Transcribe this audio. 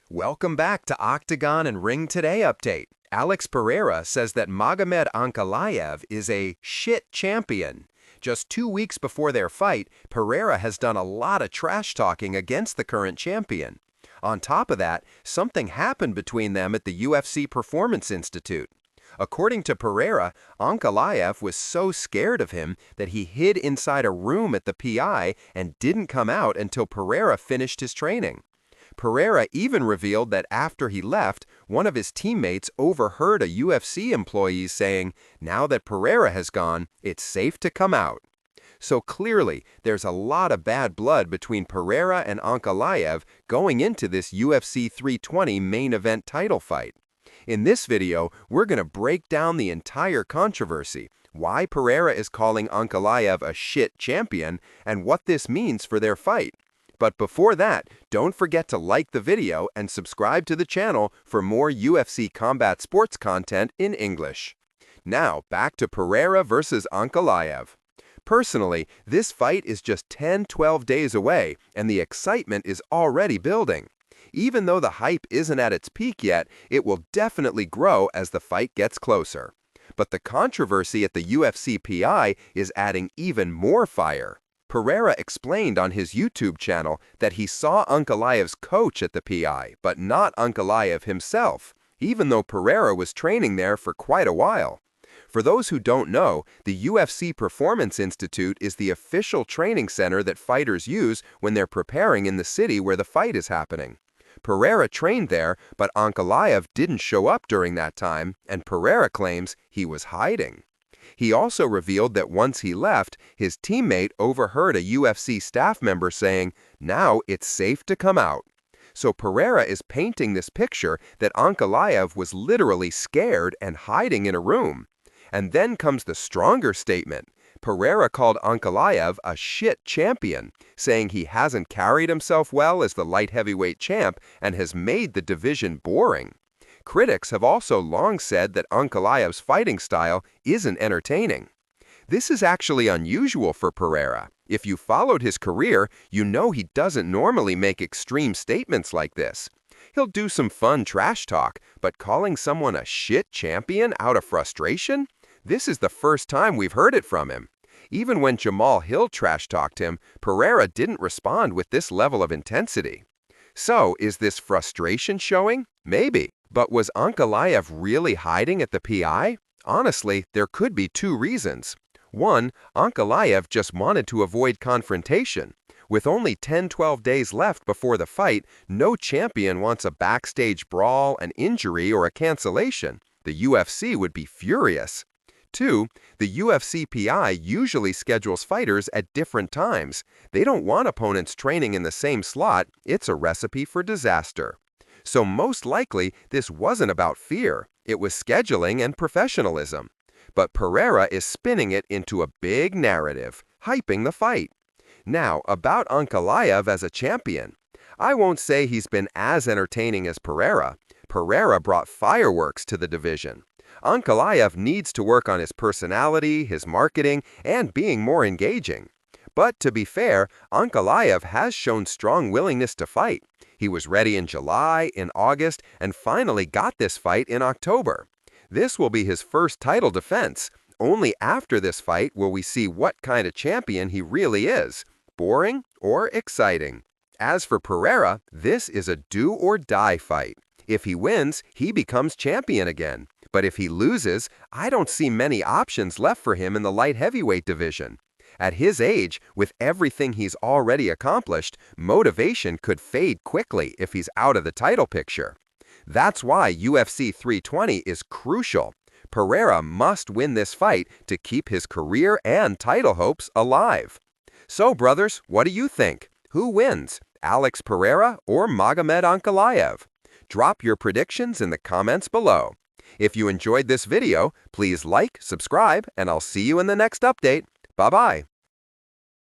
Welcome back to Octagon and Ring Today update. Alex Pereira says that Magomed Ankalaev is a shit champion. Just 2 weeks before their fight, Pereira has done a lot of trash talking against the current champion. On top of that, something happened between them at the UFC Performance Institute. According to Pereira, Ankalaev was so scared of him that he hid inside a room at the PI and didn't come out until Pereira finished his training. Pereira even revealed that after he left, one of his teammates overheard a UFC employee saying, "Now that Pereira has gone, it's safe to come out." So clearly, there's a lot of bad blood between Pereira and Ankalaev going into this UFC 320 main event title fight. In this video, we're going to break down the entire controversy, why Pereira is calling Ankalaev a shit champion, and what this means for their fight. But before that, don't forget to like the video and subscribe to the channel for more UFC combat sports content in English. Now, back to Pereira versus Ankalaev. Personally, this fight is just 10-12 days away, and the excitement is already building. Even though the hype isn't at its peak yet, it will definitely grow as the fight gets closer. But the controversy at the UFC PI is adding even more fire. Pereira explained on his YouTube channel that he saw Ankalaev's coach at the PI, but not Ankalaev himself, even though Pereira was training there for quite a while. For those who don't know, the UFC Performance Institute is the official training center that fighters use when they're preparing in the city where the fight is happening. Pereira trained there, but Ankalaev didn't show up during that time, and Pereira claims he was hiding. He also revealed that once he left, his teammate overheard a UFC staff member saying, "Now it's safe to come out." So Pereira is painting this picture that Ankalaev was literally scared and hiding in a room. And then comes the stronger statement. Pereira called Ankalaev a shit champion, saying he hasn't carried himself well as the light heavyweight champ and has made the division boring. Critics have also long said that Ankalaev's fighting style isn't entertaining. This is actually unusual for Pereira. If you followed his career, you know he doesn't normally make extreme statements like this. He'll do some fun trash talk, but calling someone a shit champion out of frustration? This is the first time we've heard it from him. Even when Jamal Hill trash-talked him, Pereira didn't respond with this level of intensity. So, is this frustration showing? Maybe. But was Ankalaev really hiding at the PI? Honestly, there could be two reasons. One, Ankalaev just wanted to avoid confrontation. With only 10-12 days left before the fight, no champion wants a backstage brawl, an injury, or a cancellation. The UFC would be furious. Two, the UFC PI usually schedules fighters at different times. They don't want opponents training in the same slot. It's a recipe for disaster. So most likely, this wasn't about fear. It was scheduling and professionalism. But Pereira is spinning it into a big narrative, hyping the fight. Now, about Ankalaev as a champion. I won't say he's been as entertaining as Pereira. Pereira brought fireworks to the division. Ankalaev needs to work on his personality, his marketing, and being more engaging. But to be fair, Ankalaev has shown strong willingness to fight. He was ready in July, in August, and finally got this fight in October. This will be his first title defense. Only after this fight will we see what kind of champion he really is, boring or exciting. As for Pereira, this is a do-or-die fight. If he wins, he becomes champion again. But if he loses, I don't see many options left for him in the light heavyweight division. At his age, with everything he's already accomplished, motivation could fade quickly if he's out of the title picture. That's why UFC 320 is crucial. Pereira must win this fight to keep his career and title hopes alive. So, brothers, what do you think? Who wins, Alex Pereira or Magomed Ankalaev? Drop your predictions in the comments below. If you enjoyed this video, please like, subscribe, and I'll see you in the next update. Bye-bye.